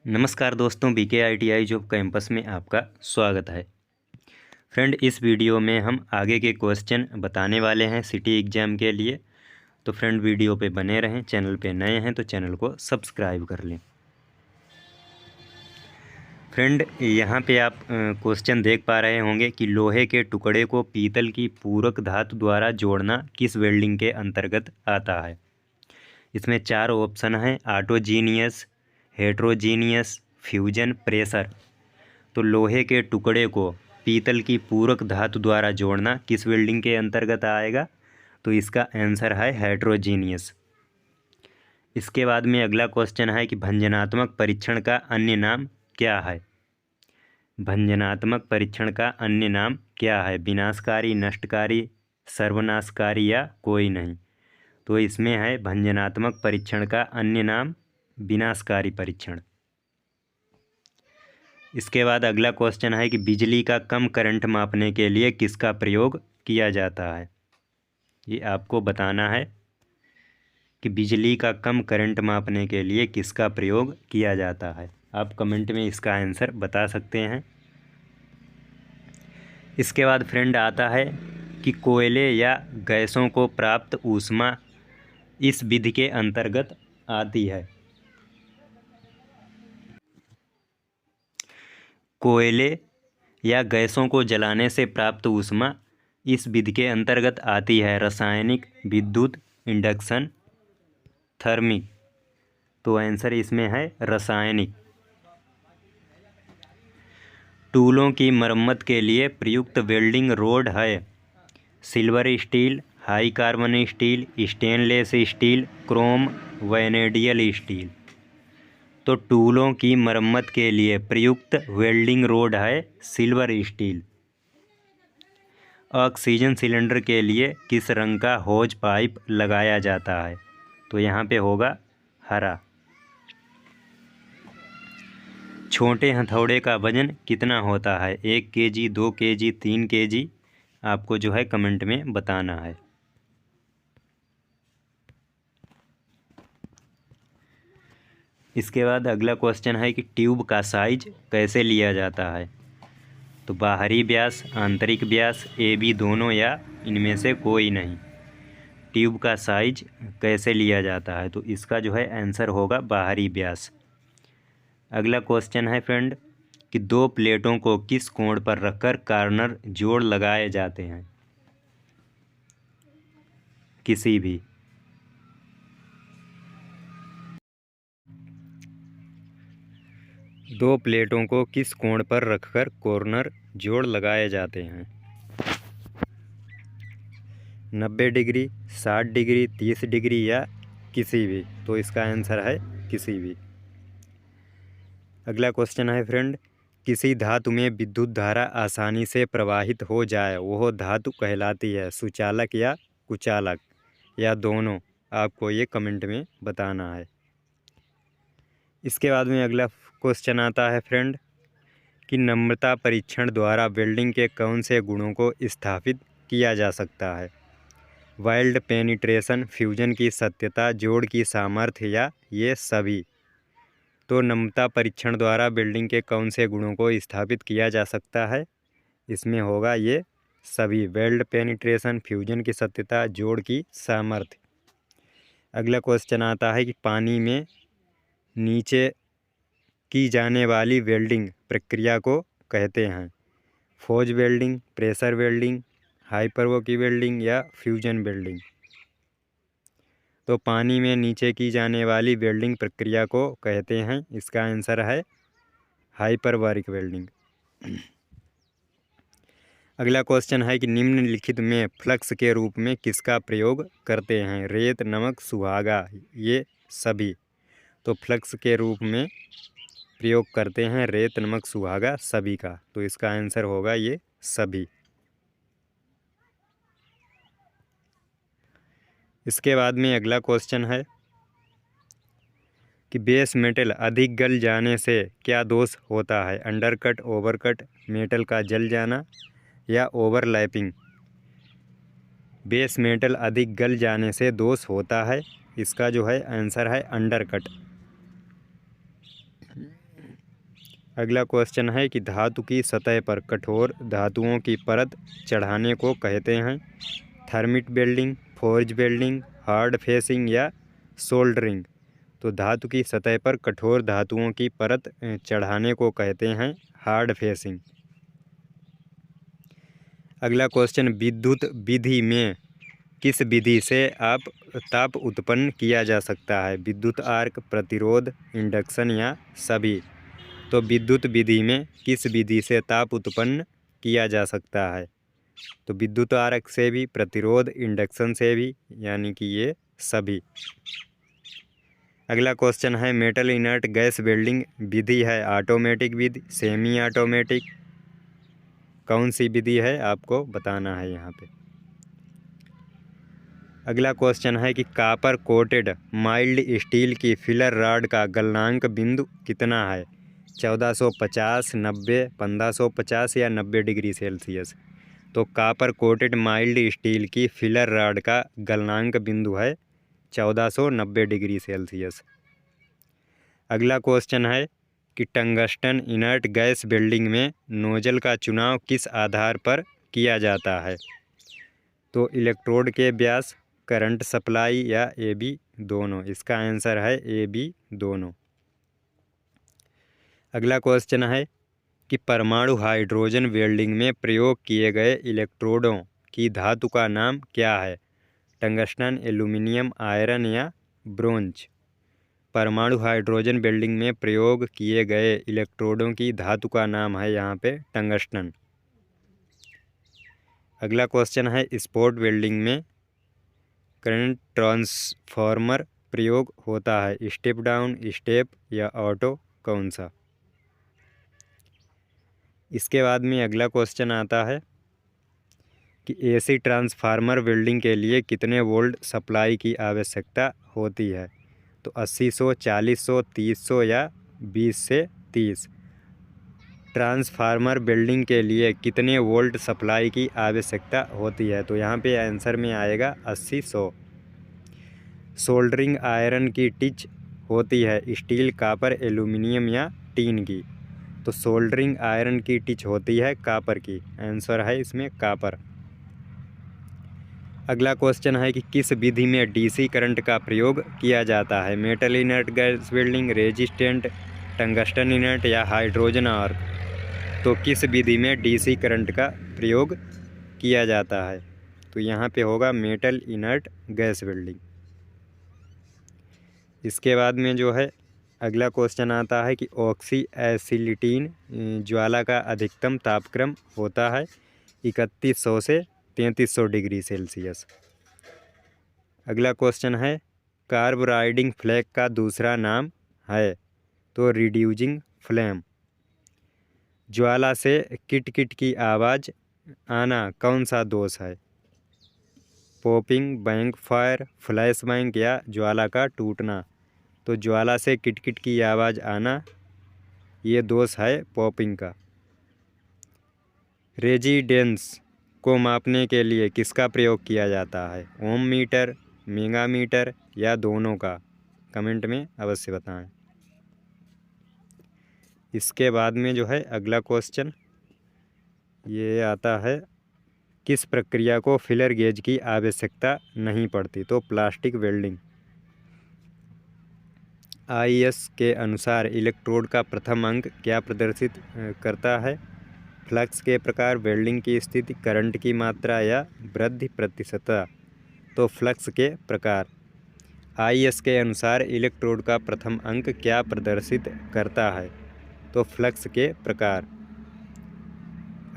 नमस्कार दोस्तों, BKITI job campus में आपका स्वागत है। फ्रेंड, इस वीडियो में हम आगे के क्वेश्चन बताने वाले हैं सिटी एग्ज़ाम के लिए। तो फ्रेंड, वीडियो पे बने रहें। चैनल पे नए हैं तो चैनल को सब्सक्राइब कर लें। फ्रेंड, यहाँ पे आप क्वेश्चन देख पा रहे होंगे कि लोहे के टुकड़े को पीतल की पूरक धातु द्वारा जोड़ना किस वेल्डिंग के अंतर्गत आता है। इसमें 4 ऑप्शन हैं: ऑटोजीनियस, हेट्रोजीनियस, फ्यूजन, प्रेशर। तो लोहे के टुकड़े को पीतल की पूरक धातु द्वारा जोड़ना किस वेल्डिंग के अंतर्गत आएगा। तो इसका आंसर है हेट्रोजीनियस। इसके बाद में अगला क्वेश्चन है कि भंजनात्मक परीक्षण का अन्य नाम क्या है। भंजनात्मक परीक्षण का अन्य नाम क्या है? विनाशकारी, नष्टकारी, सर्वनाशकारी या कोई नहीं। तो इसमें है भंजनात्मक परीक्षण का अन्य नाम विनाशकारी परीक्षण। इसके बाद अगला क्वेश्चन है कि बिजली का कम करंट मापने के लिए किसका प्रयोग किया जाता है। ये आपको बताना है कि बिजली का कम करंट मापने के लिए किसका प्रयोग किया जाता है। आप कमेंट में इसका आंसर बता सकते हैं। इसके बाद फ्रेंड आता है कि कोयले या गैसों को प्राप्त ऊष्मा इस विधि के अंतर्गत आती है। कोयले या गैसों को जलाने से प्राप्त ऊष्मा इस विधि के अंतर्गत आती है: रासायनिक, विद्युत, इंडक्शन, थर्मिक। तो आंसर इसमें है रासायनिक। टूलों की मरम्मत के लिए प्रयुक्त वेल्डिंग रोड है: silver steel, high carbon steel, stainless steel, chrome, vanadium steel. तो टूलों की मरम्मत के लिए प्रयुक्त वेल्डिंग रोड है सिल्वर स्टील। ऑक्सीजन सिलेंडर के लिए किस रंग का होज पाइप लगाया जाता है। तो यहाँ पे होगा हरा। छोटे हथौड़े का वजन कितना होता है? 1 kg, 2 kg, 3 kg। आपको जो है कमेंट में बताना है। इसके बाद अगला क्वेश्चन है कि ट्यूब का साइज कैसे लिया जाता है। तो बाहरी व्यास, आंतरिक व्यास, AB दोनों या इनमें से कोई नहीं। ट्यूब का साइज कैसे लिया जाता है? तो इसका जो है आंसर होगा बाहरी व्यास। अगला क्वेश्चन है फ्रेंड कि 2 प्लेटों को किस कोण पर रखकर कॉर्नर जोड़ लगाए जाते हैं। किसी भी। दो प्लेटों को किस कोण पर रखकर कॉर्नर जोड़ लगाए जाते हैं? 90 डिग्री, 60 डिग्री, 30 डिग्री या किसी भी। तो इसका आंसर है किसी भी। अगला क्वेश्चन है फ्रेंड, किसी धातु में विद्युत धारा आसानी से प्रवाहित हो जाए वह धातु कहलाती है: सुचालक या कुचालक या दोनों। आपको ये कमेंट में बताना है। इसके बाद में अगला क्वेश्चन आता है फ्रेंड कि नम्रता परीक्षण द्वारा वेल्डिंग के कौन से गुणों को स्थापित किया जा सकता है। वेल्ड पेनिट्रेशन, फ्यूजन की सत्यता, जोड़ की सामर्थ्य या ये सभी। तो नम्रता परीक्षण द्वारा वेल्डिंग के कौन से गुणों को स्थापित किया जा सकता है? इसमें होगा ये सभी: वेल्ड पेनिट्रेशन, फ्यूजन की सत्यता, जोड़ की सामर्थ्य। अगला क्वेश्चन आता है कि पानी में नीचे की जाने वाली वेल्डिंग प्रक्रिया को कहते हैं: फोज वेल्डिंग, प्रेशर वेल्डिंग, हाइपरवोकी वेल्डिंग या फ्यूजन वेल्डिंग। तो पानी में नीचे की जाने वाली वेल्डिंग प्रक्रिया को कहते हैं, इसका आंसर है हाइपरबारिक वेल्डिंग। अगला क्वेश्चन है कि निम्नलिखित में फ्लक्स के रूप में किसका प्रयोग करते हैं? रेत, नमक, सुहागा, ये सभी। तो फ्लक्स के रूप में प्रयोग करते हैं रेत, नमक, सुहागा, सभी का। तो इसका आंसर होगा ये सभी। इसके बाद में अगला क्वेश्चन है कि बेस मेटल अधिक गल जाने से क्या दोष होता है? अंडरकट, ओवरकट, मेटल का जल जाना या ओवरलैपिंग। बेस मेटल अधिक गल जाने से दोष होता है। इसका जो है आंसर है अंडरकट। अगला क्वेश्चन है कि धातु की सतह पर कठोर धातुओं की परत चढ़ाने को कहते हैं thermit welding, forge welding, hard facing या सोल्डरिंग। तो धातु की सतह पर कठोर धातुओं की परत चढ़ाने को कहते हैं हार्ड फेसिंग। अगला क्वेश्चन, विद्युत विधि में किस विधि से आप ताप उत्पन्न किया जा सकता है? विद्युत आर्क, प्रतिरोध, इंडक्शन या सभी? तो विद्युत विधि में किस विधि से ताप उत्पन्न किया जा सकता है? तो विद्युत आर्क से भी, प्रतिरोध, इंडक्शन से भी, यानी कि ये सभी। अगला क्वेश्चन है, मेटल इनर्ट गैस वेल्डिंग विधि है ऑटोमेटिक विधि, सेमी ऑटोमेटिक, कौन सी विधि है आपको बताना है यहाँ पे। अगला क्वेश्चन है कि कापर कोटेड माइल्ड स्टील की फिलर रॉड का गलनांक बिंदु कितना है? 1450, 90, 1550 या 90 डिग्री सेल्सियस? तो कापर कोटेड माइल्ड स्टील की फिलर रॉड का गलनांक बिंदु है 1490 डिग्री सेल्सियस। अगला क्वेश्चन है कि टंगस्टन इनर्ट गैस वेल्डिंग में नोजल का चुनाव किस आधार पर किया जाता है? तो इलेक्ट्रोड के व्यास, करंट सप्लाई या ए बी दोनों? इसका आंसर है ए बी दोनों। अगला क्वेश्चन है कि परमाणु हाइड्रोजन वेल्डिंग में प्रयोग किए गए इलेक्ट्रोडों की धातु का नाम क्या है? टंगस्टन, एल्यूमिनियम, आयरन या ब्रोंज? परमाणु हाइड्रोजन वेल्डिंग में प्रयोग किए गए इलेक्ट्रोडों की धातु का नाम है यहाँ पे टंगस्टन। अगला क्वेश्चन है, स्पॉट वेल्डिंग में करंट ट्रांसफार्मर प्रयोग होता है स्टेप डाउन, स्टेप या ऑटो, कौन सा? इसके बाद में अगला क्वेश्चन आता है कि एसी ट्रांसफार्मर वेल्डिंग के लिए कितने वोल्ट सप्लाई की आवश्यकता होती है? तो 80, 40, 300 या 20 से 30? ट्रांसफार्मर वेल्डिंग के लिए कितने वोल्ट सप्लाई की आवश्यकता होती है? तो यहाँ पे आंसर में आएगा 80, 100। सोल्डरिंग आयरन की टिच होती है स्टील, कापर, एल्यूमिनियम या टीन की? तो सोल्डरिंग आयरन की टिच होती है कापर की, आंसर है इसमें कापर। अगला क्वेश्चन है कि किस विधि में डीसी करंट का प्रयोग किया जाता है? Metal inert gas welding, resistant, tungsten inert या हाइड्रोजन आर्क? तो किस विधि में डीसी करंट का प्रयोग किया जाता है? तो यहाँ पे होगा मेटल इनर्ट गैस वेल्डिंग। इसके बाद में जो है अगला क्वेश्चन आता है कि ऑक्सी एसिलिटीन ज्वाला का अधिकतम तापक्रम होता है 3100 से 3300 डिग्री सेल्सियस। अगला क्वेश्चन है, कार्बोराइडिंग फ्लैग का दूसरा नाम है? तो रिड्यूसिंग फ्लेम। ज्वाला से किट किट की आवाज़ आना कौन सा दोष है? Popping, bank fire, flash bank या ज्वाला का टूटना? तो ज्वाला से किट किट की आवाज़ आना ये दोष है पॉपिंग का। रेजिडेंस को मापने के लिए किसका प्रयोग किया जाता है? ओम मीटर, मेगा मीटर या दोनों का? कमेंट में अवश्य बताएं। इसके बाद में जो है अगला क्वेश्चन ये आता है, किस प्रक्रिया को फिलर गेज की आवश्यकता नहीं पड़ती? तो प्लास्टिक वेल्डिंग। आईएस के अनुसार इलेक्ट्रोड का प्रथम अंक क्या प्रदर्शित करता है? फ्लक्स के प्रकार, वेल्डिंग की स्थिति, करंट की मात्रा या वृद्धि प्रतिशतता? तो फ्लक्स के प्रकार। आईएस के अनुसार इलेक्ट्रोड का प्रथम अंक क्या प्रदर्शित करता है? तो फ्लक्स के प्रकार।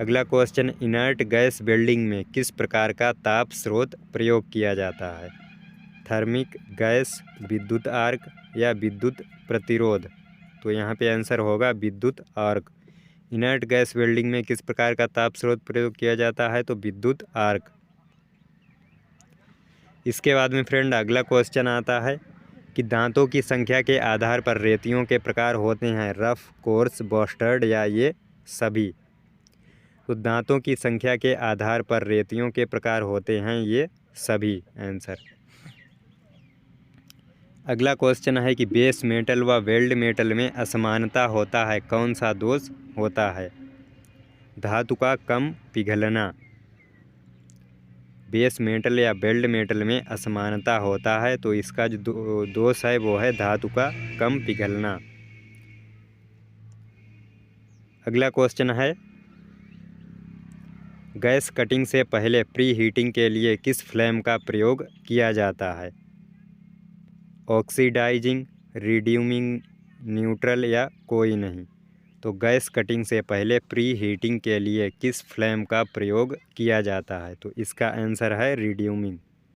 अगला क्वेश्चन, इनर्ट गैस वेल्डिंग में किस प्रकार का ताप स्रोत प्रयोग किया जाता है? थर्मिक, गैस, विद्युत आर्क या विद्युत प्रतिरोध? तो यहाँ पे आंसर होगा विद्युत आर्क। इनर्ट गैस वेल्डिंग में किस प्रकार का ताप स्रोत प्रयोग किया जाता है? तो विद्युत आर्क। इसके बाद में फ्रेंड अगला क्वेश्चन आता है कि दांतों की संख्या के आधार पर रेतियों के प्रकार होते हैं रफ, कोर्स, बॉस्टर्ड या ये सभी? तो दांतों की संख्या के आधार पर रेतियों के प्रकार होते हैं ये सभी, आंसर। अगला क्वेश्चन है कि बेस मेटल व वेल्ड मेटल में असमानता होता है, कौन सा दोष होता है? धातु का कम पिघलना। बेस मेटल या वेल्ड मेटल में असमानता होता है तो इसका जो दोष है वो है धातु का कम पिघलना। अगला क्वेश्चन है गैस कटिंग से पहले प्री हीटिंग के लिए किस फ्लेम का प्रयोग किया जाता है? ऑक्सीडाइजिंग, रिड्यूमिंग, न्यूट्रल या कोई नहीं। तो गैस कटिंग से पहले प्री हीटिंग के लिए किस फ्लेम का प्रयोग किया जाता है? तो इसका आंसर है रिड्यूमिंग।